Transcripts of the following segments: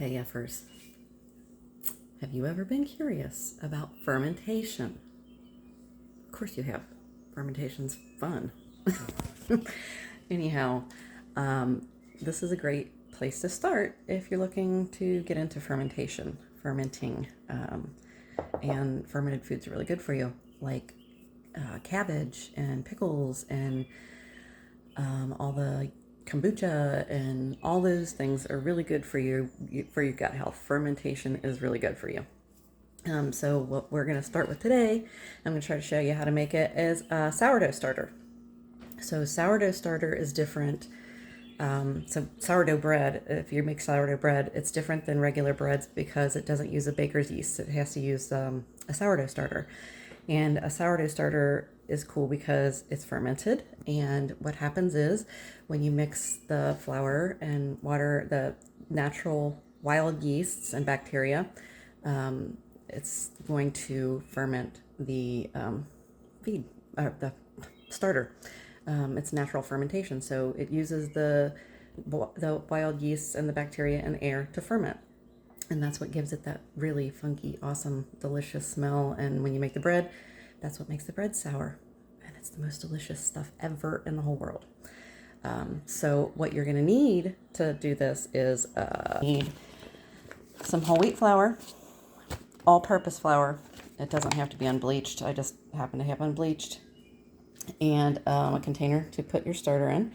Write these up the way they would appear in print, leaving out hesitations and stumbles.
Hey Effers, have you ever been curious about fermentation? Of course you have. Fermentation's fun. Anyhow, this is a great place to start if you're looking to get into fermenting. And fermented foods are really good for you, like cabbage and pickles and all the kombucha and all those things are really good for you, for your gut health. Fermentation is really good for you. So what we're going to start with today, I'm going to try to show you how to make it, is a sourdough starter. So sourdough starter is different. So sourdough bread, if you make sourdough bread, it's different than regular breads because it doesn't use a baker's yeast. It has to use a sourdough starter. And a sourdough starter is cool because it's fermented. And what happens is when you mix the flour and water, the natural wild yeasts and bacteria, it's going to ferment the the starter. It's natural fermentation, so it uses the wild yeasts and the bacteria and air to ferment. And that's what gives it that really funky, awesome, delicious smell. And when you make the bread, that's what makes the bread sour. And it's the most delicious stuff ever in the whole world. So what you're going to need to do this is need some whole wheat flour, all-purpose flour. It doesn't have to be unbleached. I just happen to have unbleached. And a container to put your starter in.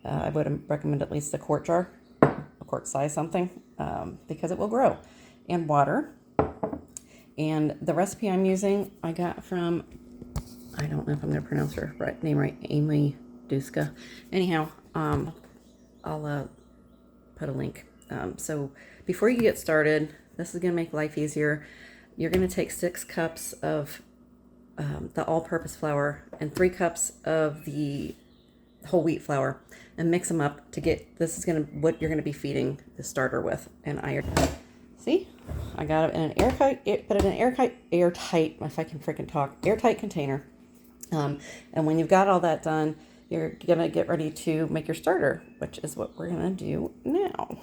I would recommend at least a quart jar, a quart size something, because it will grow. And water. And the recipe I'm using, I got from, I don't know if I'm going to pronounce her name right, Amy Duska. Anyhow, I'll put a link. So before you get started, this is going to make life easier. You're going to take 6 cups of the all-purpose flour and 3 cups of the whole wheat flour and mix them up to get, this is what you're going to be feeding the starter with. And see, I got it in an airtight, if I can freaking talk, airtight container. And when you've got all that done, you're going to get ready to make your starter, which is what we're going to do now.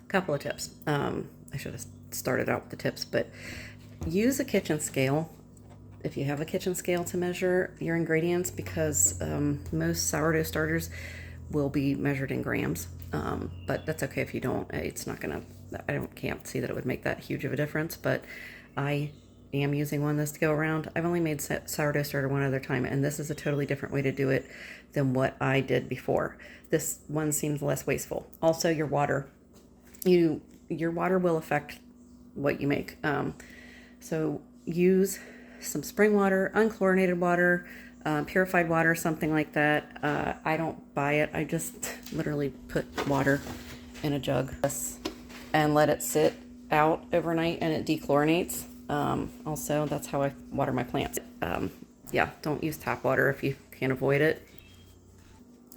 Couple of tips. I should have started out with the tips, but use a kitchen scale if you have a kitchen scale to measure your ingredients, because most sourdough starters will be measured in grams. But that's okay if you don't. It's not gonna, can't see that it would make that huge of a difference, but I am using one this to go around. I've only made sourdough starter one other time, and this is a totally different way to do it than what I did before. This one seems less wasteful. Also, your water. Your water will affect what you make. So use some spring water, unchlorinated water, purified water, something like that. I don't buy it. I just literally put water in a jug and let it sit out overnight, and it dechlorinates. Also, that's how I water my plants. Yeah, don't use tap water if you can avoid it.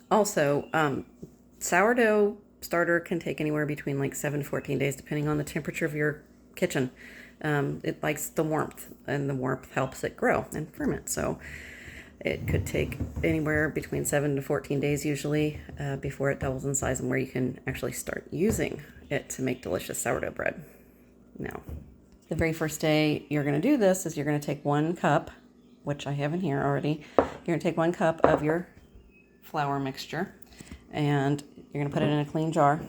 Also, sourdough starter can take anywhere between like 7 to 14 days, depending on the temperature of your kitchen. It likes the warmth, and the warmth helps it grow and ferment. So it could take anywhere between 7 to 14 days usually before it doubles in size and where you can actually start using it to make delicious sourdough bread. Now, the very first day you're going to do this is you're going to take 1 cup, which I have in here already. You're going to take 1 cup of your flour mixture, and you're going to put it in a clean jar,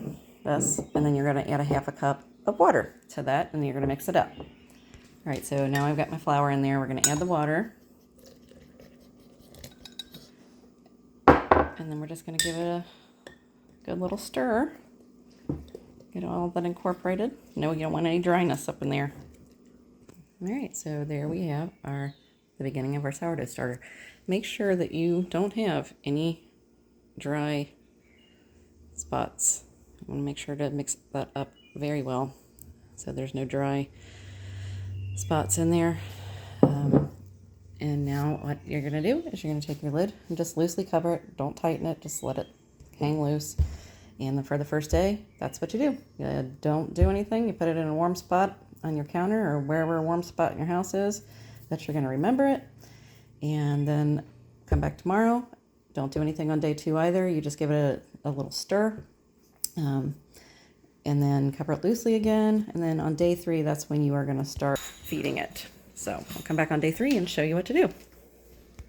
and then you're going to add a half a cup of water to that, and then you're going to mix it up. All right, so now I've got my flour in there. We're going to add the water, and then we're just going to give it a good little stir. Get all that incorporated. No, you don't want any dryness up in there. All right, so there we have the beginning of our sourdough starter. Make sure that you don't have any dry spots. I want to make sure to mix that up very well so there's no dry spots in there. And now what you're going to do is you're going to take your lid and just loosely cover it. Don't tighten it, just let it hang loose. And then for the first day, that's what you do. You don't do anything. You put it in a warm spot on your counter or wherever a warm spot in your house is that you're going to remember it. And then come back tomorrow. Don't do anything on day 2 either. You just give it a little stir. and then cover it loosely again. And then on day 3, that's when you are going to start feeding it. So I'll come back on day 3 and show you what to do.